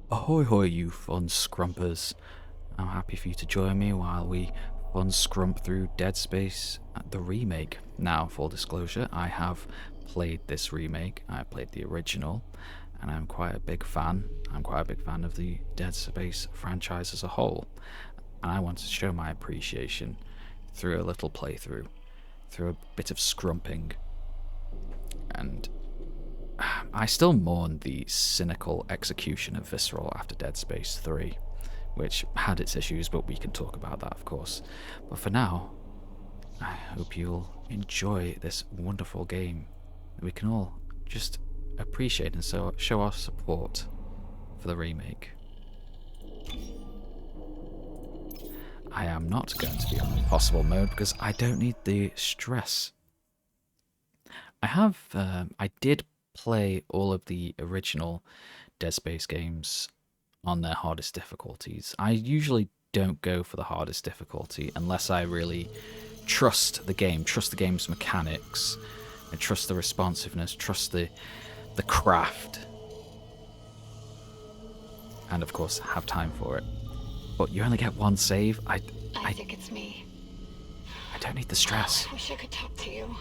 Ahoy hoy you fun scrumpers. I'm happy for you to join me while we fun scrump through Dead Space the remake. Now, full disclosure, I have played this remake. I played the original and I'm quite a big fan. I'm quite a big fan of the Dead Space franchise as a whole. And I want to show my appreciation through a little playthrough, through a bit of scrumping. And I still mourn the cynical execution of Visceral after Dead Space 3, which had its issues, but we can talk about that, of course. But for now, I hope you'll enjoy this wonderful game that we can all just appreciate and so show our support for the remake. I am not going to be on impossible mode because I don't need the stress. I did play all of the original Dead Space games on their hardest difficulties. I usually don't go for the hardest difficulty unless I really trust the game, trust the game's mechanics, and trust the responsiveness, trust the craft, and of course have time for it. But you only get one save. I think it's me. I don't need the stress. I wish I could talk to you.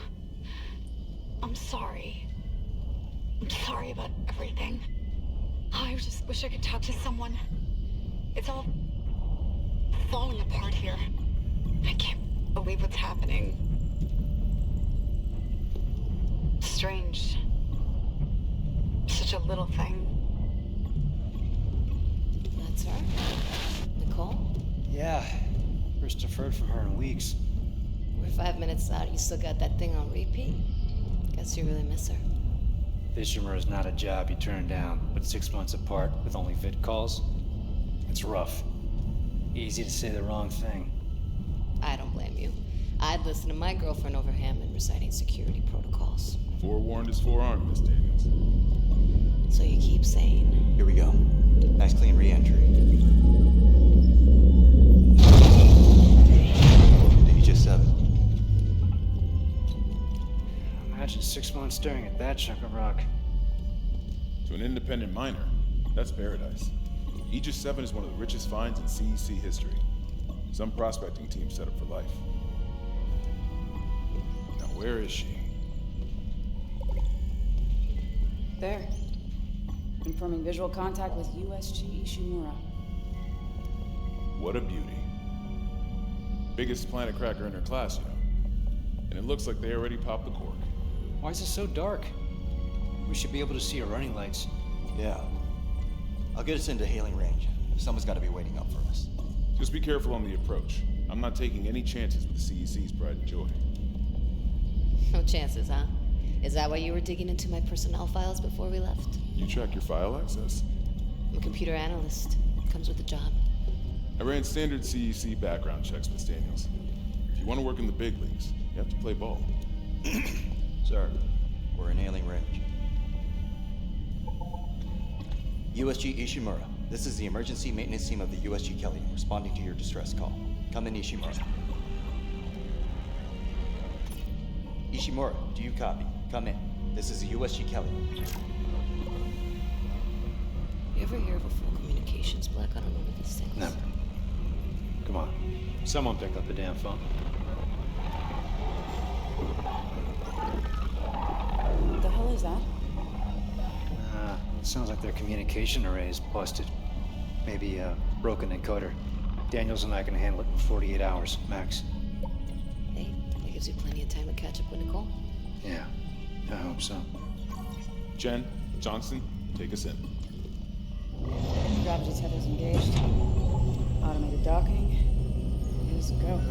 I'm sorry. I'm sorry about everything. I just wish I could talk to someone. It's all falling apart here. I can't believe what's happening. Strange. Such a little thing. That's her? Nicole? Yeah. First I've heard from her in weeks. We're 5 minutes out. You still got that thing on repeat? Guess you really miss her. Fishermer is not a job you turn down, but 6 months apart with only vid calls? It's rough. Easy to say the wrong thing. I don't blame you. I'd listen to my girlfriend over Hammond reciting security protocols. Forewarned is forearmed, Miss Daniels. So you keep saying. Here we go. Nice clean re-entry. Aegis 7. Imagine 6 months staring at that chunk of rock. To an independent miner, that's paradise. Aegis 7 is one of the richest finds in CEC history. Some prospecting team set up for life. Now where is she? There. Confirming visual contact with USG Ishimura. What a beauty. Biggest planet cracker in her class, you know. And it looks like they already popped the cork. Why is it so dark? We should be able to see her running lights. Yeah. I'll get us into hailing range. Someone's got to be waiting up for us. Just be careful on the approach. I'm not taking any chances with the CEC's pride and joy. No chances, huh? Is that why you were digging into my personnel files before we left? You track your file access? I'm a computer analyst. Comes with the job. I ran standard CEC background checks, Miss Daniels. If you want to work in the big leagues, you have to play ball. Sir, we're in hailing range. USG Ishimura. This is the emergency maintenance team of the USG Kelly, responding to your distress call. Come in, Ishimura. Ishimura, do you copy? Come in. This is the USG Kelly. You ever hear of a full communications blackout on one of these things? Never. Come on. Someone pick up the damn phone. What the hell is that? Sounds like their communication array is busted. Maybe a broken encoder. Daniels and I can handle it in 48 hours, max. Hey, that gives you plenty of time to catch up with Nicole. Yeah, I hope so. Jen, Johnson, take us in. Gravity tethers engaged. Automated docking. Here's go.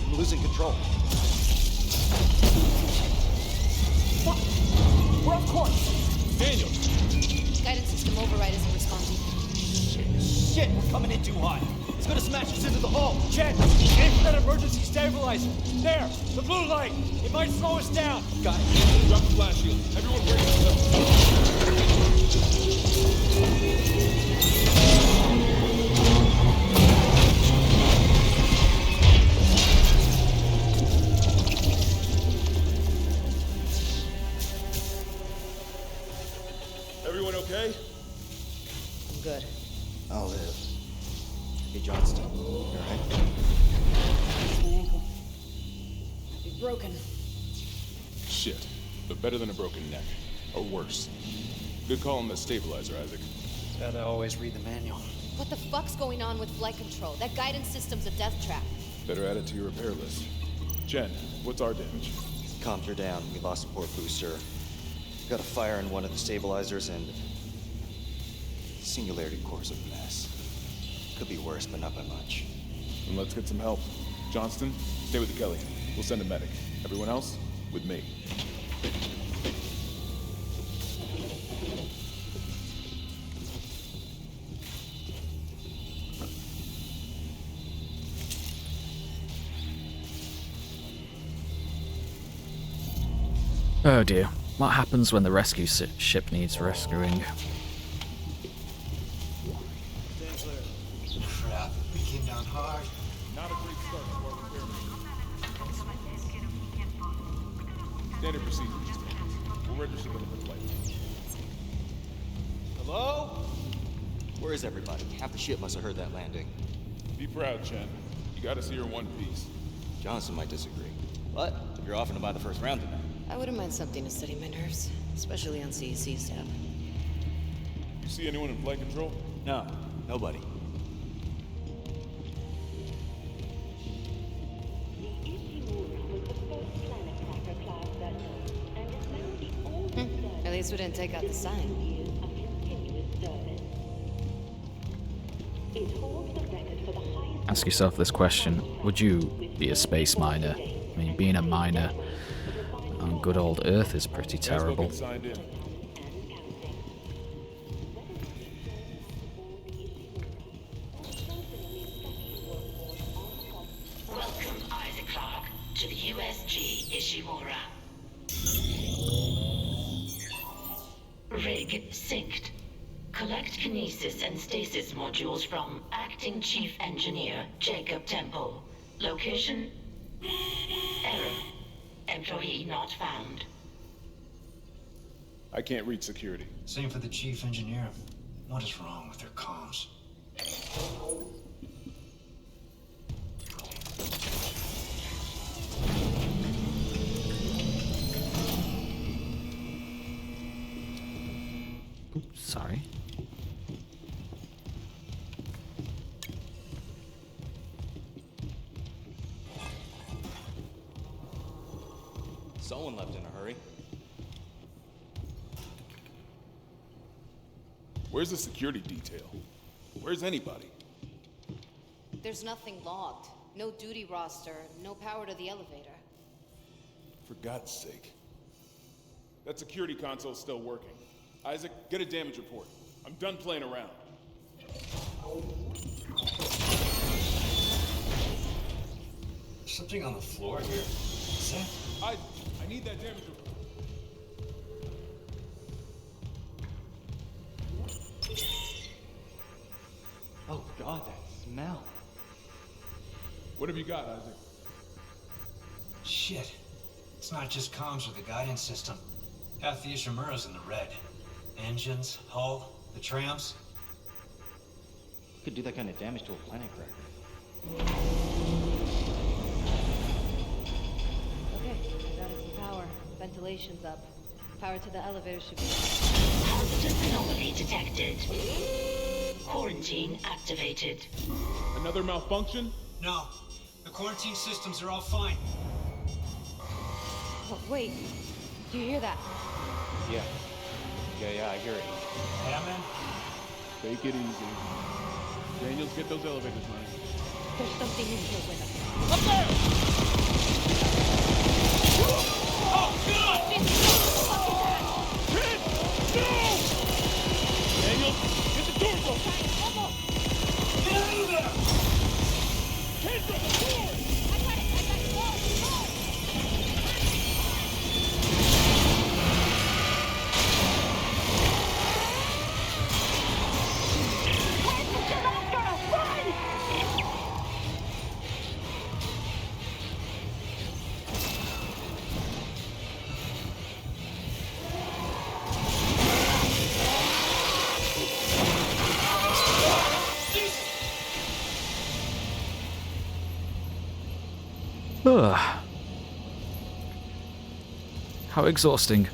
I'm losing control. Fuck! We're off course! Daniel! Guidance system override isn't responding. Shit, we're coming in too hot. It's gonna smash us into the hull. Jen, aim for that emergency stabilizer. There, the blue light. It might slow us down. Got it. Drop the flash shield. Everyone brace yourself. Everyone okay? I'm good. I'll live. Hey, Johnston, you alright? It's my ankle. Might be broken. Shit. But better than a broken neck. Or worse. Good call on the stabilizer, Isaac. Gotta always read the manual. What the fuck's going on with flight control? That guidance system's a death trap. Better add it to your repair list. Jen, what's our damage? Comms are down. We lost a port booster. Got a fire in one of the stabilizers and... Singularity core's a mess. Could be worse, but not by much. Then let's get some help. Johnston, stay with the Kelly. We'll send a medic. Everyone else, with me. Oh dear. What happens when the rescue ship needs rescuing? Crap, we came down hard. Not a great start to our repair mission. Standard procedures. We'll register them for flight. Hello? Where is everybody? Half the ship must have heard that landing. Be proud, Chen. You got us here in one piece. Johnson might disagree. But you're offering to buy the first round tonight. I wouldn't mind something to steady my nerves, especially on CEC staff. You see anyone in flight control? No, nobody. At least we didn't take out the sign. Ask yourself this question. Would you be a space miner? I mean, being a miner on good old Earth is pretty terrible. Get signed in. Welcome, Isaac Clarke, to the USG Ishimura. Rig synced. Collect kinesis and stasis modules from Acting Chief Engineer Jacob Temple. Location? Error. Employee not found. I can't reach security. Same for the chief engineer. What is wrong with their comms? Oops, sorry. Someone left in a hurry. Where's the security detail? Where's anybody? There's nothing logged. No duty roster, no power to the elevator. For God's sake. That security console's still working. Isaac, get a damage report. I'm done playing around. Something on the floor here. Is that? I need that damage report. Oh God, that smell. What have you got, Isaac? Shit. It's not just comms or the guidance system. Half the Ishimura's in the red. Engines, hull, the trams. Could do that kind of damage to a planet cracker. Okay, I got us some power. Ventilation's up. Power to the elevator should be... Positive anomaly detected. Quarantine activated. Another malfunction? No. The quarantine systems are all fine. Oh, wait. Do you hear that? Yeah. Yeah, I hear it. Yeah, man? Take it easy. Daniels, get those elevators running. There's something in here with us. Oh, God! Kid! No! Daniels, get the doors open! Get out of there! Kendra, the door! Ugh. How exhausting.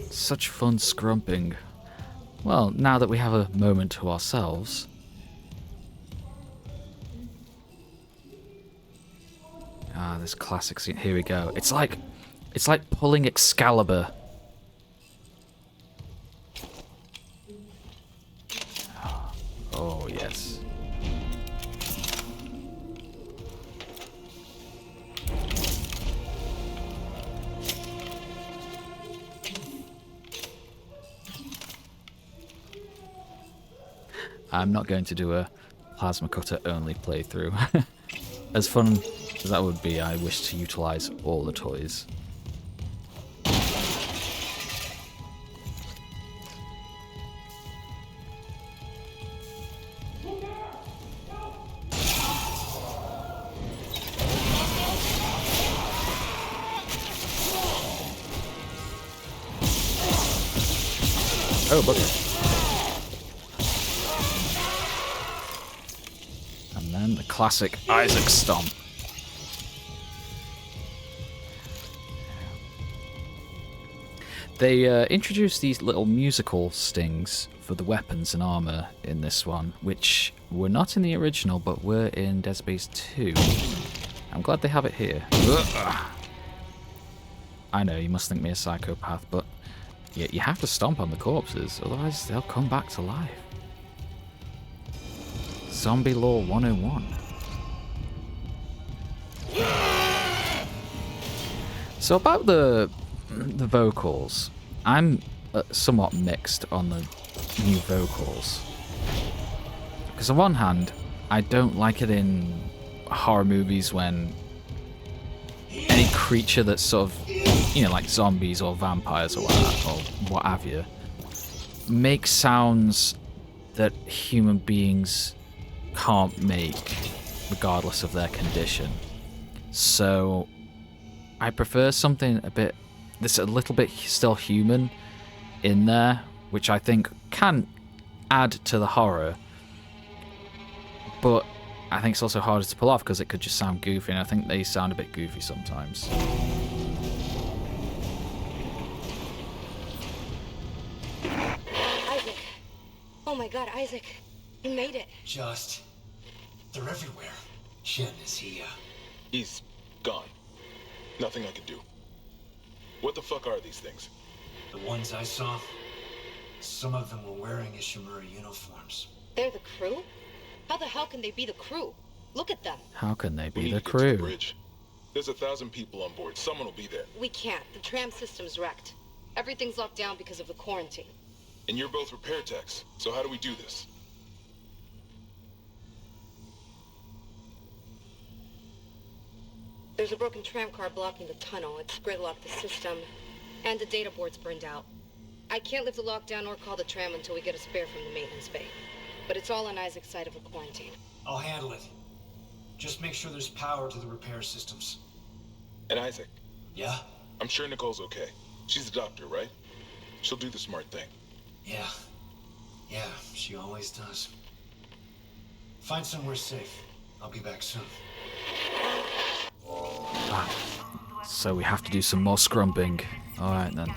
Such fun scrumping. Well, now that we have a moment to ourselves. Ah, this classic scene. Here we go. It's like pulling Excalibur. Oh, yes. I'm not going to do a plasma cutter only playthrough. As fun as that would be, I wish to utilize all the toys. Oh, bugger. And then the classic Isaac Stomp. They introduced these little musical stings for the weapons and armor in this one, which were not in the original, but were in Dead Space 2. I'm glad they have it here. Ugh. I know, you must think me a psychopath, but yeah, you have to stomp on the corpses, otherwise they'll come back to life. Zombie Law 101. So about the vocals, I'm somewhat mixed on the new vocals. Because on one hand, I don't like it in horror movies when any creature that's sort of, you know, like zombies or vampires or what have you, make sounds that human beings can't make, regardless of their condition. So I prefer something that's a little bit still human in there, which I think can add to the horror, but I think it's also harder to pull off because it could just sound goofy, and I think they sound a bit goofy sometimes. Isaac. Oh my god, Isaac. You made it. They're everywhere. Shen, is he, He's gone. Nothing I can do. What the fuck are these things? The ones I saw, some of them were wearing Ishimura uniforms. They're the crew? How the hell can they be the crew? Look at them. How can they We be need the to get to the crew? bridge. There's 1,000 people on board. Someone will be there. We can't. The tram system's wrecked. Everything's locked down because of the quarantine. And you're both repair techs. So how do we do this? There's a broken tram car blocking the tunnel. It's gridlocked the system. And the data board's burned out. I can't lift the lockdown or call the tram until we get a spare from the maintenance bay. But it's all on Isaac's side of the quarantine. I'll handle it. Just make sure there's power to the repair systems. And Isaac, Yeah? I'm sure Nicole's okay. She's a doctor, right? She'll do the smart thing. Yeah. Yeah, she always does. Find somewhere safe. I'll be back soon. So we have to do some more scrumping. Alright then.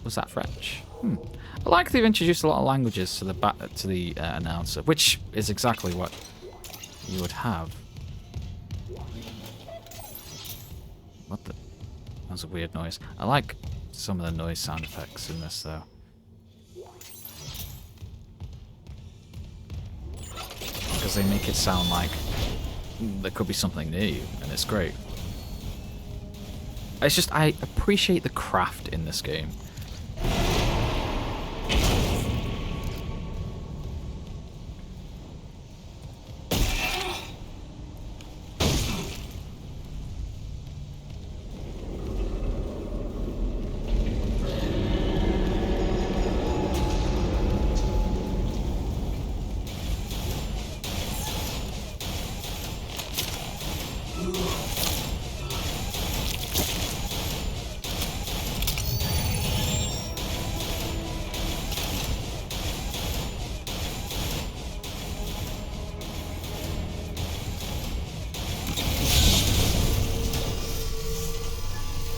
Was that French? I like they've introduced a lot of languages to the announcer, which is exactly what you would have. What the? That was a weird noise. I like some of the noise sound effects in this though. Because they make it sound like there could be something near you, and it's great. It's just, I appreciate the craft in this game.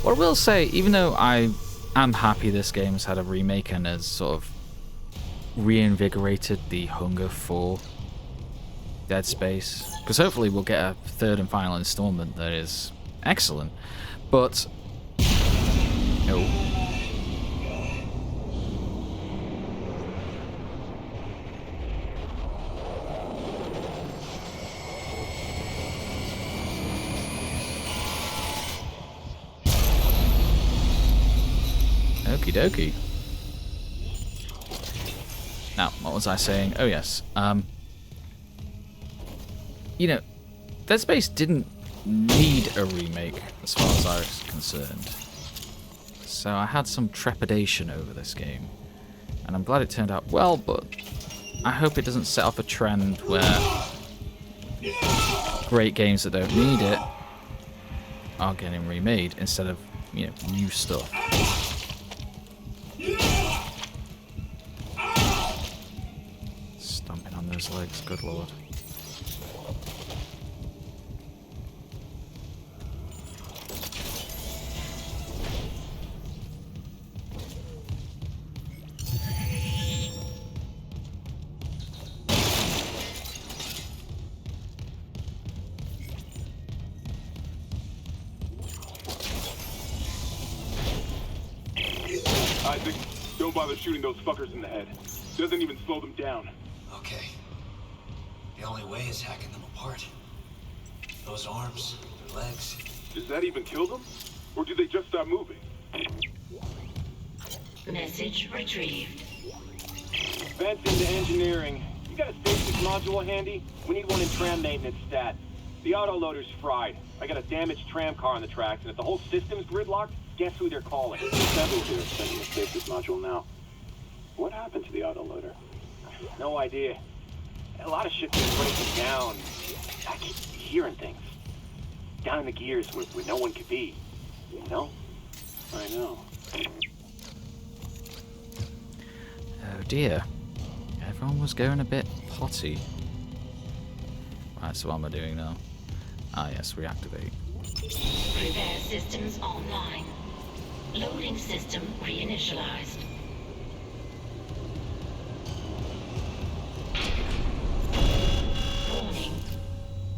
What I will say, even though I am happy this game's had a remake and has sort of reinvigorated the hunger for Dead Space, because hopefully we'll get a third and final installment that is excellent, but no. Okie dokie. Now, what was I saying? Oh yes, you know, Dead Space didn't need a remake as far as I was concerned. So I had some trepidation over this game. And I'm glad it turned out well, but I hope it doesn't set off a trend where great games that don't need it are getting remade instead of, you know, new stuff. Stomping on those legs, good lord. Isaac, don't bother shooting those fuckers in the head. Doesn't even slow them down. Okay. The only way is hacking them apart. Those arms, their legs. Does that even kill them? Or do they just stop moving? Message retrieved. Vents into engineering. You got a stasis module handy? We need one in tram maintenance stat. The autoloader's fried. I got a damaged tram car on the tracks, and if the whole system's gridlocked, guess who they're calling? Seven here, sending a stasis module now. What happened to the autoloader? No idea. A lot of shit's been breaking down. I keep hearing things. Down in the gears where no one could be. You know? I know. Oh dear. Everyone was going a bit potty. Right, so what am I doing now? Ah yes, reactivate. Repair systems online. Loading system reinitialized. Warning.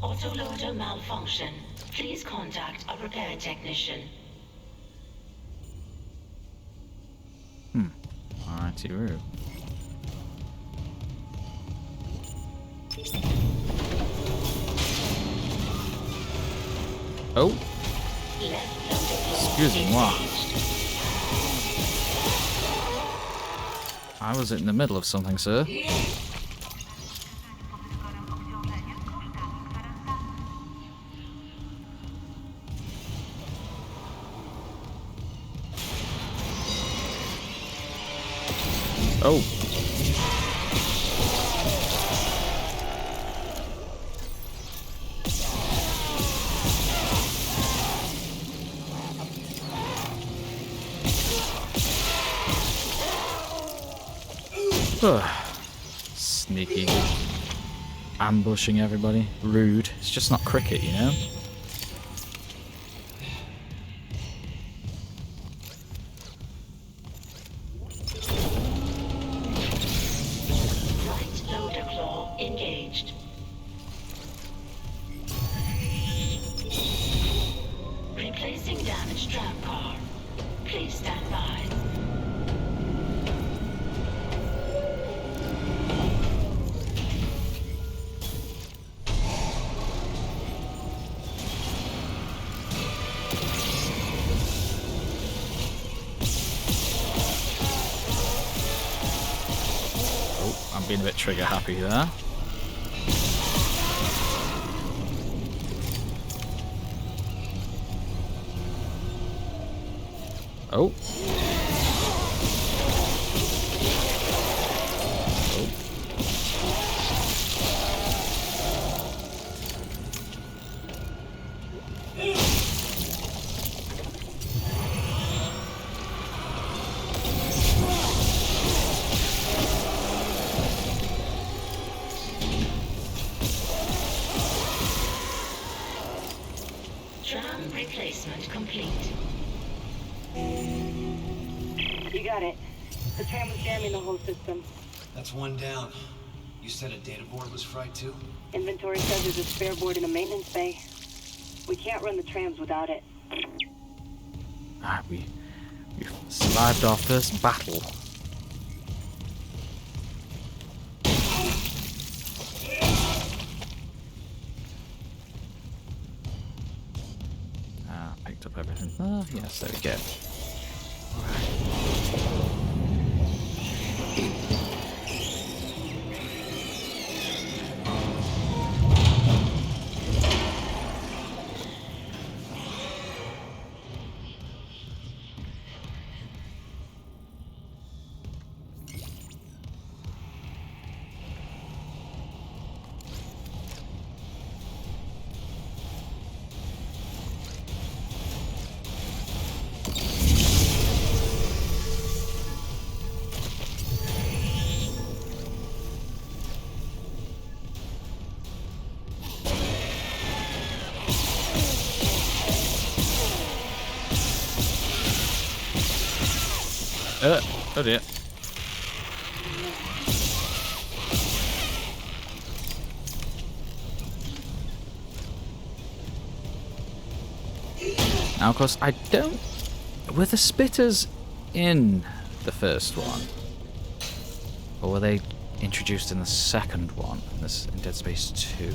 Autoloader malfunction. Please contact a repair technician. Alrighty-roo. Oh! Excusez-moi. I was in the middle of something, sir. Oh! Sneaky. Ambushing everybody. Rude. It's just not cricket, you know? Right loader claw engaged. Replacing damaged tram car. Please stand by. I'm being a bit trigger happy there. Oh. Tram replacement complete. You got it. The tram was jamming the whole system. That's one down. You said a data board was fried too? Inventory says there's a spare board in the maintenance bay. We can't run the trams without it. We survived our first battle. Picked up everything. Oh, yes, there we go. Oh dear. Now, of course, I don't... Were the spitters in the first one? Or were they introduced in the second one, in Dead Space 2?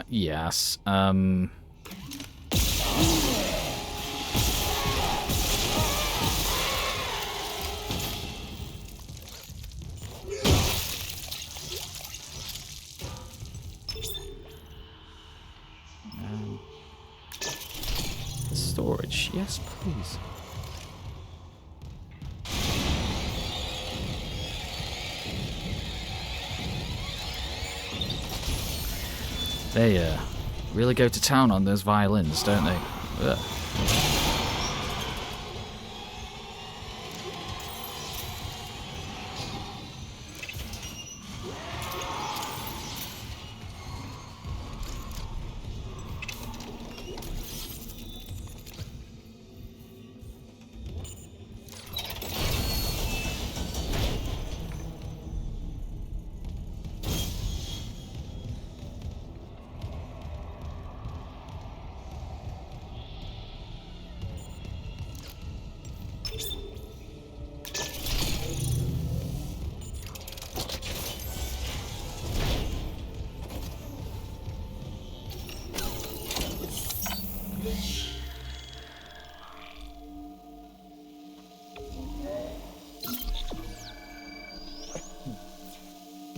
Yes. Storage, yes, please. They really go to town on those violins, don't they? Ugh.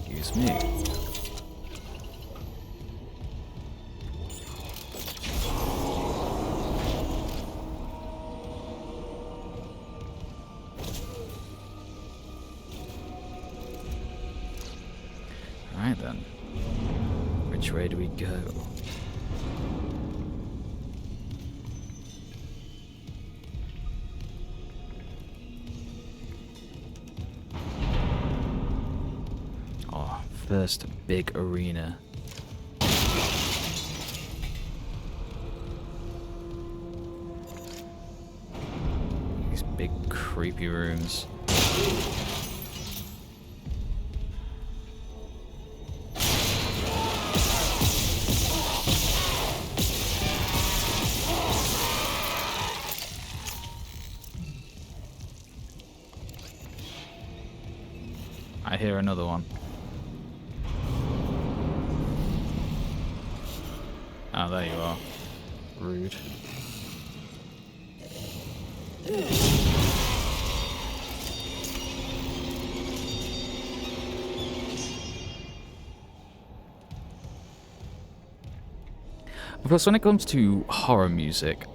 Excuse me. Right then. Which way do we go? Oh, first big arena. These big creepy rooms. I hear another one. Oh, there you are. Rude. Of course, when it comes to horror music,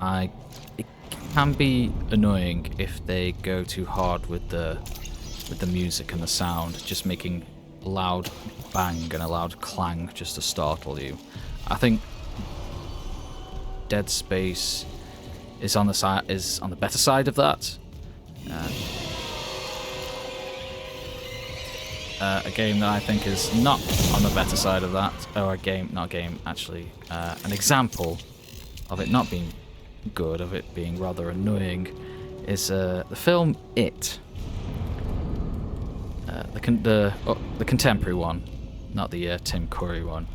it can be annoying if they go too hard with the music and the sound, just making a loud bang and a loud clang just to startle you. I think Dead Space is on the better side of that. A game that I think is not on the better side of that, or an example of it not being good, of it being rather annoying, is the film It. The contemporary one, not the Tim Curry one.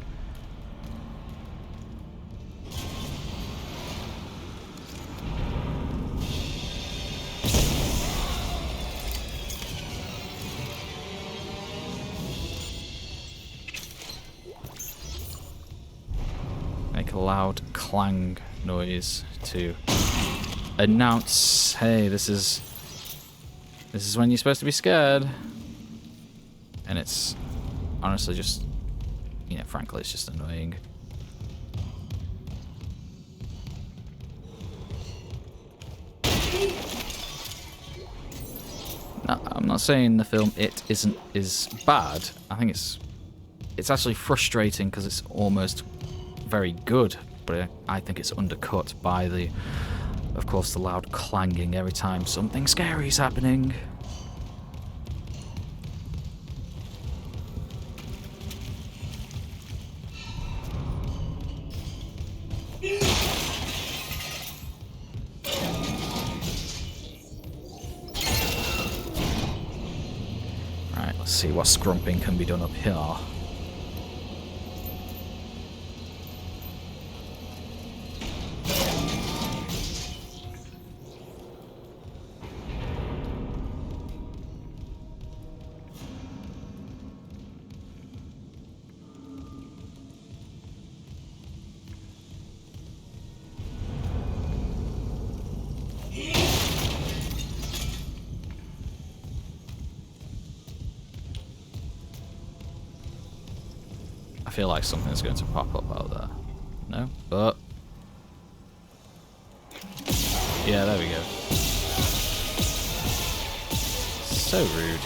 Make a loud clang noise to announce, hey, this is when you're supposed to be scared. And it's honestly just, frankly, it's just annoying. Now, I'm not saying the film It is bad. I think it's actually frustrating because it's almost very good, but I think it's undercut by of course, the loud clanging every time something scary is happening. Right, let's see what scrumping can be done up here. I feel like something's going to pop up out there. No? But... yeah, there we go. So rude.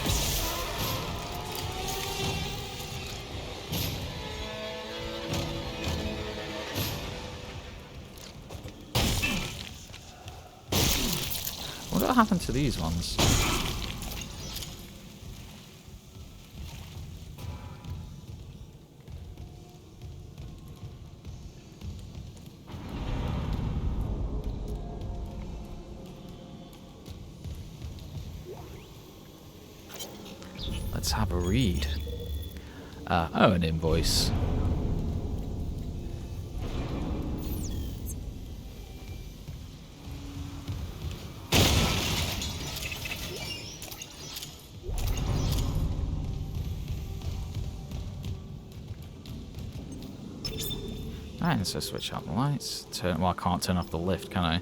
What happened to these ones? Let's have a read. Oh, an invoice. Alright, so switch out the lights. Well, I can't turn off the lift, can I?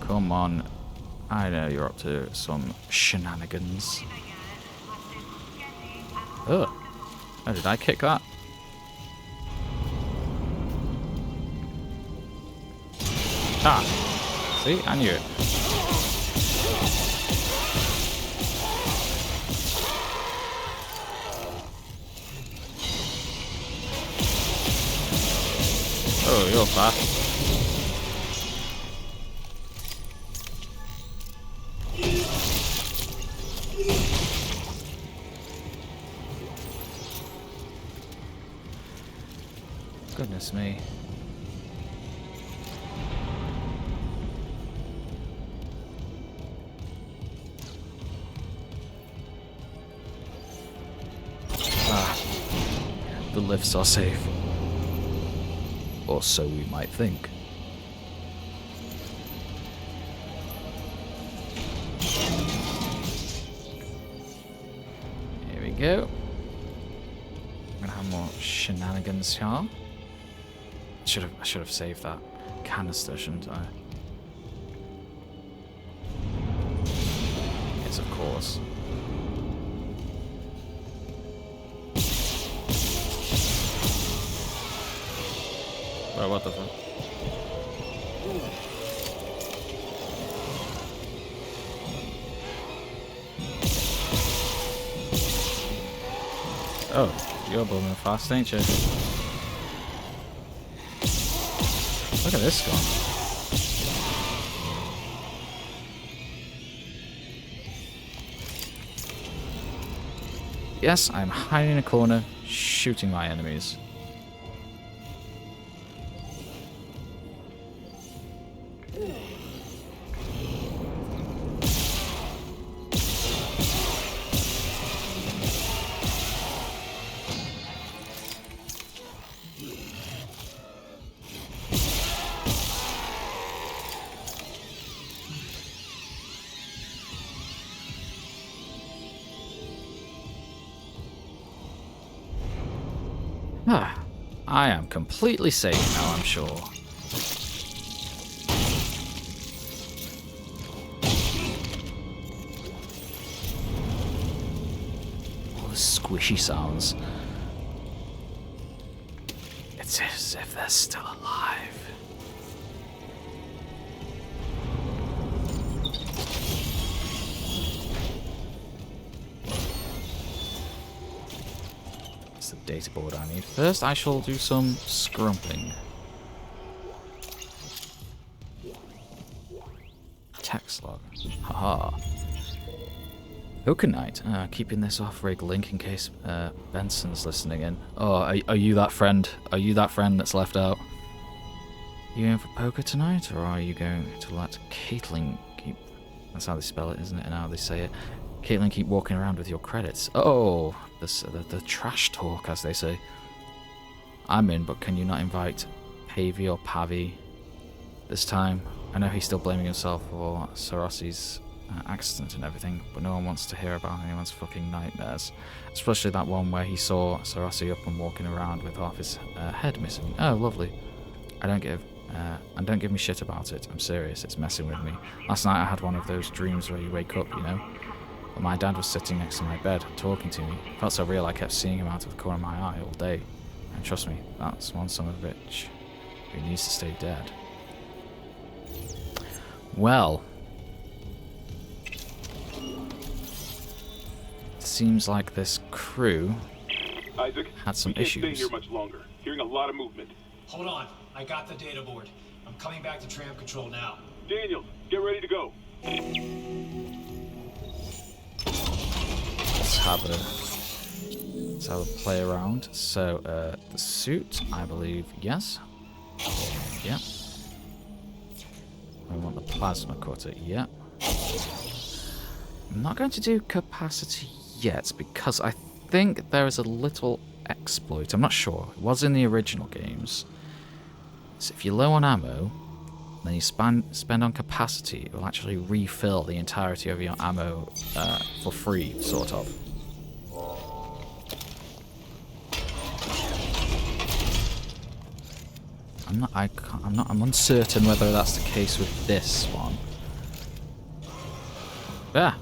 Come on. I know you're up to some shenanigans. Oh. Oh, did I kick that? Ah. See? I knew it. Oh, you're fast. Goodness me. Ah. The lifts are safe. Or so we might think. Here we go. I'm gonna have more shenanigans here. I should have saved that canister, shouldn't I? it, of course. Bro, what the fuck? Oh, you're booming fast, ain't you? Look at this gun. Yes, I'm hiding in a corner, shooting my enemies. Ah, I am completely safe now, I'm sure. All the squishy sounds. It's as if they're still alive. The data board I need. First, I shall do some scrumping. Text log. Haha. Hooker Knight. Keeping this off-rig link in case Benson's listening in. Oh, are you that friend? Are you that friend that's left out? You in for poker tonight, or are you going to let Caitlin keep... That's how they spell it, isn't it? And how they say it. Caitlin, keep walking around with your credits. Oh, the trash talk, as they say. I'm in, but can you not invite Pavy or Pavi this time? I know he's still blaming himself for Sarosi's accident and everything, but no one wants to hear about anyone's fucking nightmares. Especially that one where he saw Sarosi up and walking around with half his head missing. Oh, lovely. And don't give me shit about it. I'm serious, it's messing with me. Last night I had one of those dreams where you wake up, you know? But my dad was sitting next to my bed, talking to me. It felt so real I kept seeing him out of the corner of my eye all day. And trust me, that's one son of a bitch who needs to stay dead. Well. Seems like this crew Isaac, had some issues. Can't stay here much longer. Hearing a lot of movement. Hold on, I got the data board. I'm coming back to tram control now. Daniels, get ready to go. Let's have a play around. So, the suit, I believe, yes. Yep. I want the plasma cutter, yep. I'm not going to do capacity yet, because I think there is a little exploit. I'm not sure. It was in the original games. So if you're low on ammo, then you spend on capacity, it will actually refill the entirety of your ammo for free, sort of. I'm uncertain whether that's the case with this one. Ah,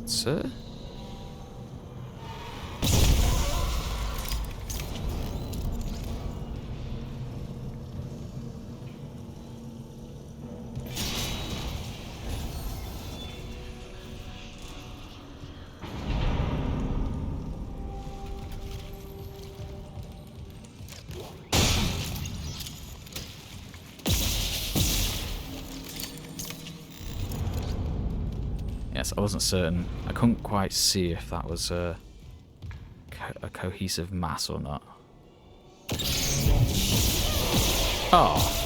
sir. Yes, I wasn't certain. I couldn't quite see if that was a cohesive mass or not. Oh.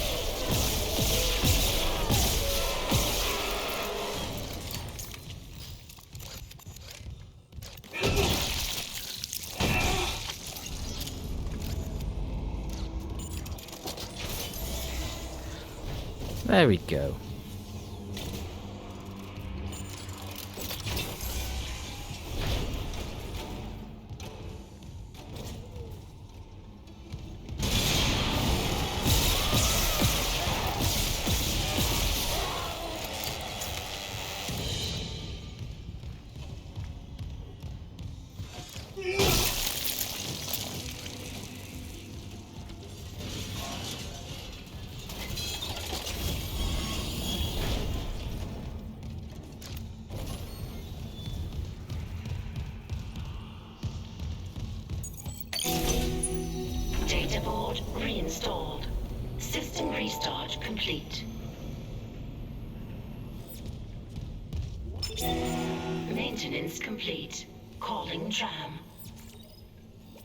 There we go. complete. Maintenance complete. Calling tram.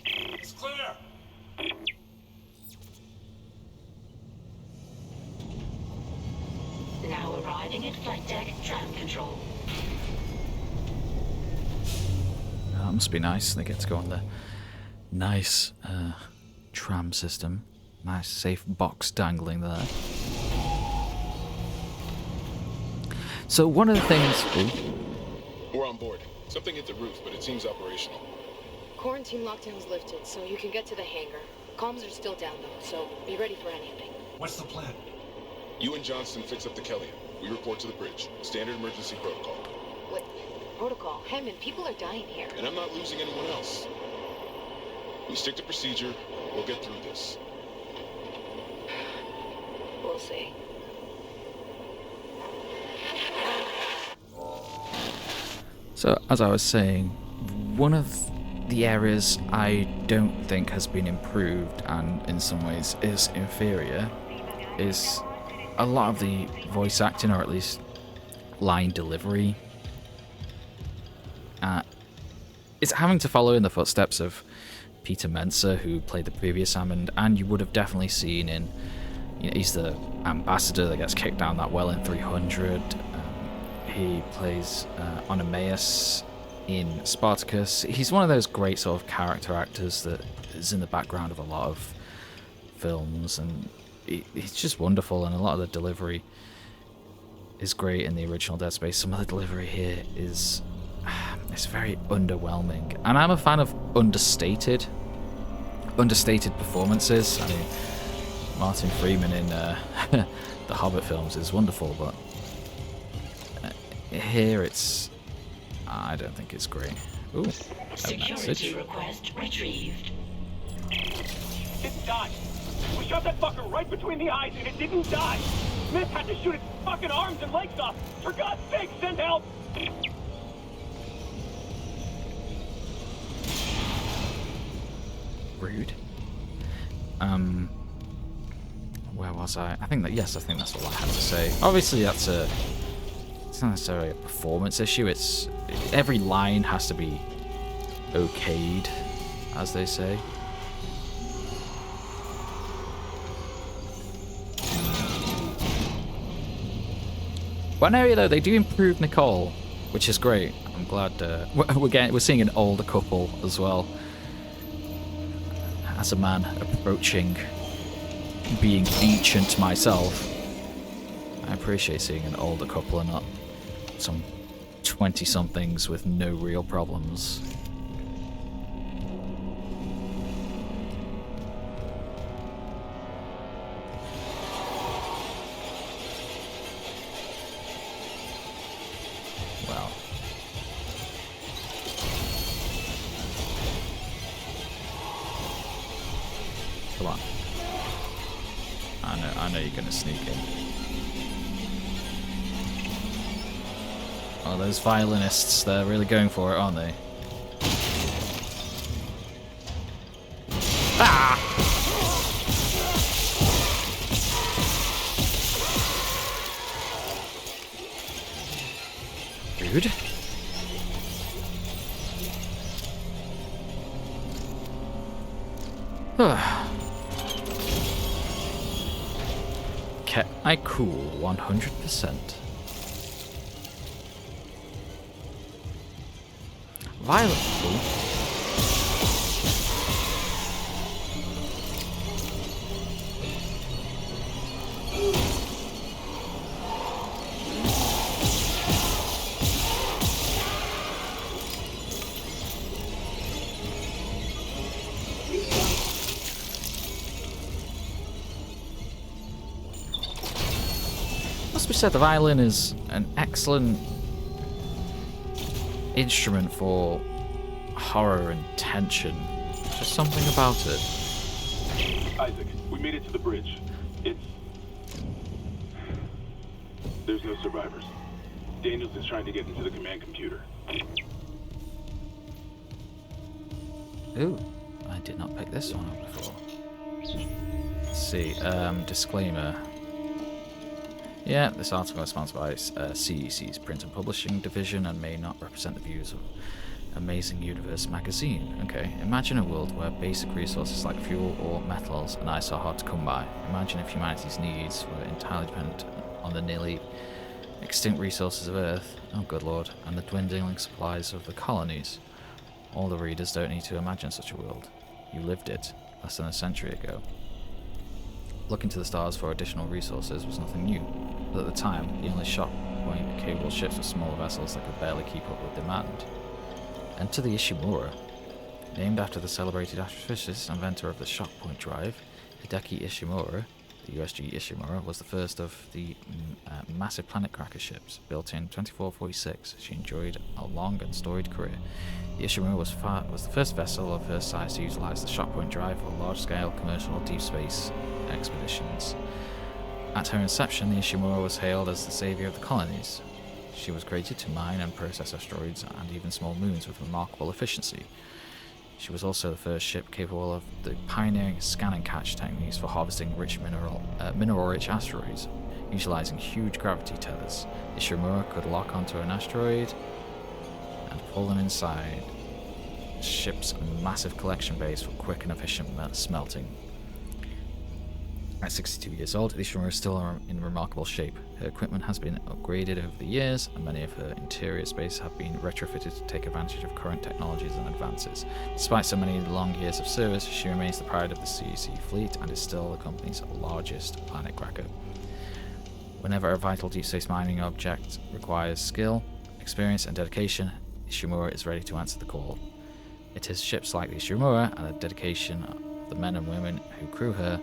It's clear. Now arriving at flight deck tram control. That must be nice. They get to go on the nice tram system. Nice safe box dangling there. So one of the things... Ooh. We're on board. Something hit the roof, but it seems operational. Quarantine lockdown's lifted, so you can get to the hangar. Comms are still down though, so be ready for anything. What's the plan? You and Johnston fix up the Kellion. We report to the bridge. Standard emergency protocol. What? Protocol? Hammond, people are dying here. And I'm not losing anyone else. We stick to procedure. We'll get through this. We'll see. So, as I was saying, one of the areas I don't think has been improved, and in some ways is inferior, is a lot of the voice acting, or at least line delivery. It's having to follow in the footsteps of Peter Mensa, who played the previous Hammond, and you would have definitely seen in, you know, he's the ambassador that gets kicked down that well in 300. He plays Onomaeus in Spartacus. He's one of those great sort of character actors that is in the background of a lot of films, and he's just wonderful, and a lot of the delivery is great in the original Dead Space. Some of the delivery here is it's very underwhelming, and I'm a fan of understated performances. I mean, Martin Freeman in the Hobbit films is wonderful, but here it's... I don't think it's great. Ooh, Security request retrieved. It died. We shot that fucker right between the eyes and it didn't die. Smith had to shoot its fucking arms and legs off. For God's sake, send help! Rude. Where was I? I think that's all I had to say. Obviously, it's not necessarily a performance issue. It's every line has to be okayed, as they say. One area though, they do improve Nicole, which is great. I'm glad we're seeing an older couple as well. As a man approaching being ancient myself, I appreciate seeing an older couple and not some 20-somethings with no real problems. Well. Come on. I know you're gonna sneak in. Oh, those violinists, they're really going for it, aren't they? Ah! Rude. Kept my cool 100%. Violet. Ooh. Must be said, the violin is an excellent instrument for horror and tension. Just something about it. Isaac, we made it to the bridge. There's no survivors. Daniels is trying to get into the command computer. Ooh, I did not pick this one up before. Let's see, disclaimer. Yeah, this article is sponsored by CEC's print and publishing division and may not represent the views of Amazing Universe magazine. Okay, imagine a world where basic resources like fuel or metals and ice are hard to come by. Imagine if humanity's needs were entirely dependent on the nearly extinct resources of Earth, oh good lord, and the dwindling supplies of the colonies. All the readers don't need to imagine such a world. You lived it less than a century ago. Looking to the stars for additional resources was nothing new, but at the time, the only shock point capable ships were smaller vessels that could barely keep up with demand. Enter the Ishimura. Named after the celebrated astrophysicist and inventor of the shock point drive, Hideki Ishimura, the USG Ishimura was the first of the massive planet cracker ships, built in 2446. She enjoyed a long and storied career. The Ishimura was the first vessel of her size to utilize the shock point drive for large-scale commercial deep space expeditions. At her inception, the Ishimura was hailed as the savior of the colonies. She was created to mine and process asteroids and even small moons with remarkable efficiency. She was also the first ship capable of the pioneering scan and catch techniques for harvesting mineral-rich asteroids. Utilizing huge gravity tethers, the Ishimura could lock onto an asteroid and pull them inside the ship's massive collection bays for quick and efficient smelting. At 62 years old, the Ishimura is still in remarkable shape. Her equipment has been upgraded over the years, and many of her interior spaces have been retrofitted to take advantage of current technologies and advances. Despite so many long years of service, she remains the pride of the CEC fleet and is still the company's largest planet cracker. Whenever a vital deep space mining object requires skill, experience, and dedication, Ishimura is ready to answer the call. It is ships like the Ishimura and the dedication of the men and women who crew her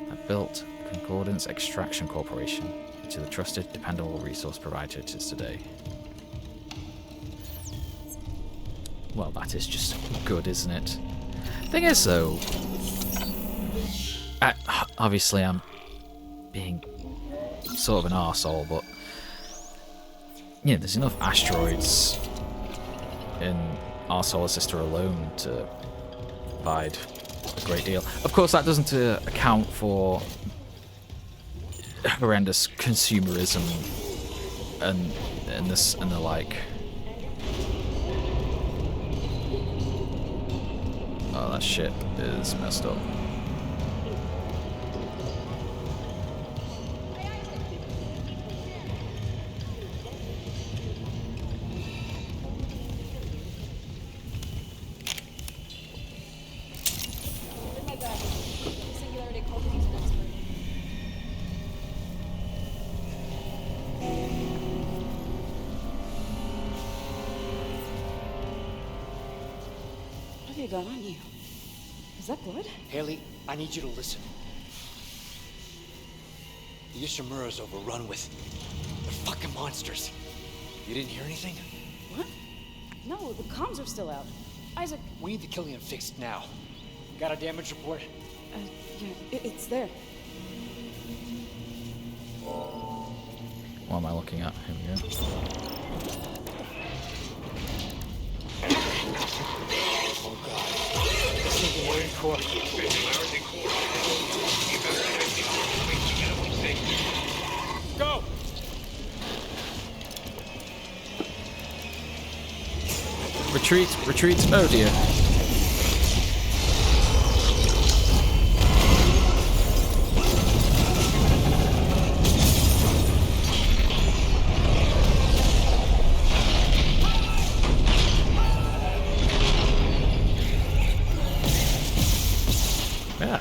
that built Concordance Extraction Corporation into the trusted, dependable resource provider it is today. Well, that is just good, isn't it? Thing is, though, obviously I'm being sort of an arsehole, but yeah, there's enough asteroids in our solar system alone to provide a great deal. Of course, that doesn't account for horrendous consumerism and the like. Oh, that shit is messed up. What have you got on you? Is that blood? Haley, I need you to listen. The Ishimura's overrun with... they're fucking monsters. You didn't hear anything? What? No, the comms are still out. Isaac... We need the Killian fixed now. Got a damage report? Yeah, it's there. What am I looking at? Here we go. Oh god. The singularity core. Go! Retreat, oh dear. Yeah.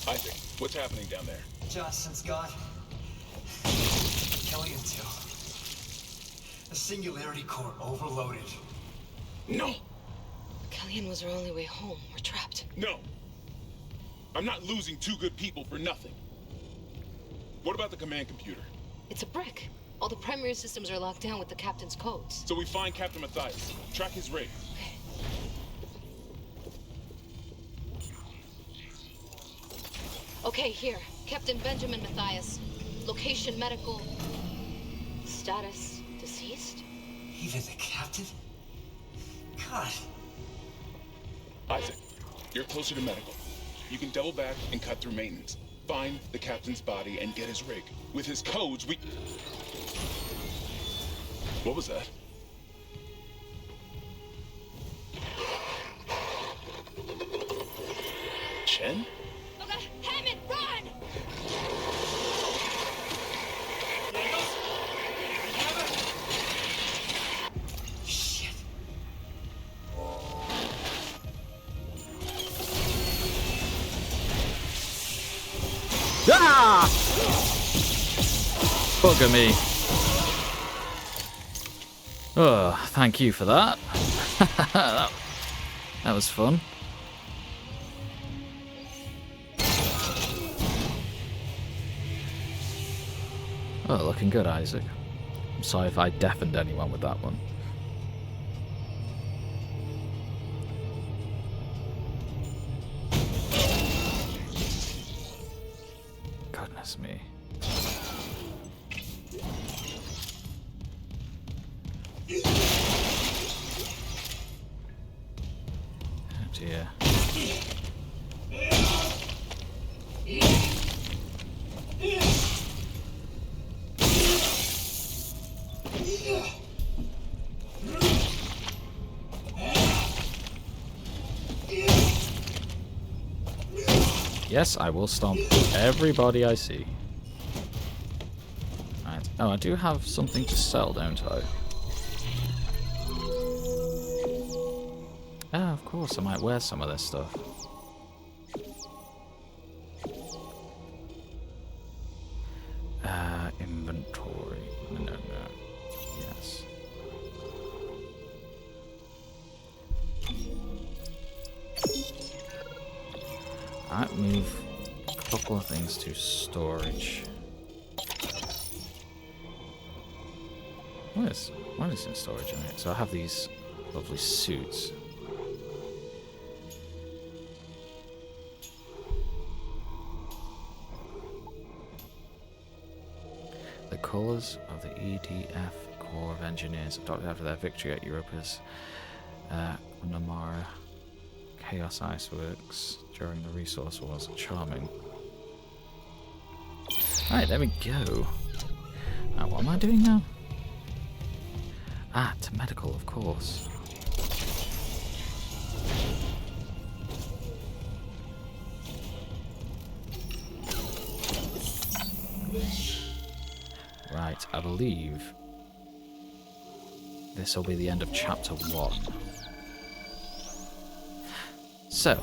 Isaac, what's happening down there? Johnson's gone. Killian too. The singularity core overloaded. No! Killian was our only way home. We're trapped. No! I'm not losing two good people for nothing. What about the command computer? It's a brick. All the primary systems are locked down with the captain's codes. So we find Captain Matthias, track his rig. Okay, here. Captain Benjamin Matthias. Location medical. Status deceased? Even the captain? God. Isaac, you're closer to medical. You can double back and cut through maintenance. Find the captain's body and get his rig. With his codes, we... What was that? Chen? Okay, Hammond, run! Shit. Ah! Bugger me. Oh, thank you for that. That was fun. Oh, looking good, Isaac. I'm sorry if I deafened anyone with that one. Goodness me. Oh dear. Yes, I will stomp everybody I see. Right. Oh, I do have something to sell, don't I? Oh, of course, I might wear some of this stuff. Inventory. No. Yes. Alright, move a couple of things to storage. What is in storage in it? So I have these lovely suits. The colours of the EDF Corps of Engineers adopted after their victory at Europa's Namara Chaos Iceworks during the Resource Wars. Charming. Right, there we go. Now, what am I doing now? Ah, to medical, of course. Right, I believe this will be the end of chapter 1. So,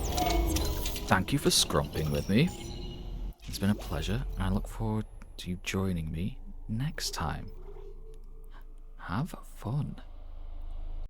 thank you for scrumping with me. It's been a pleasure, and I look forward to you joining me next time. Have fun.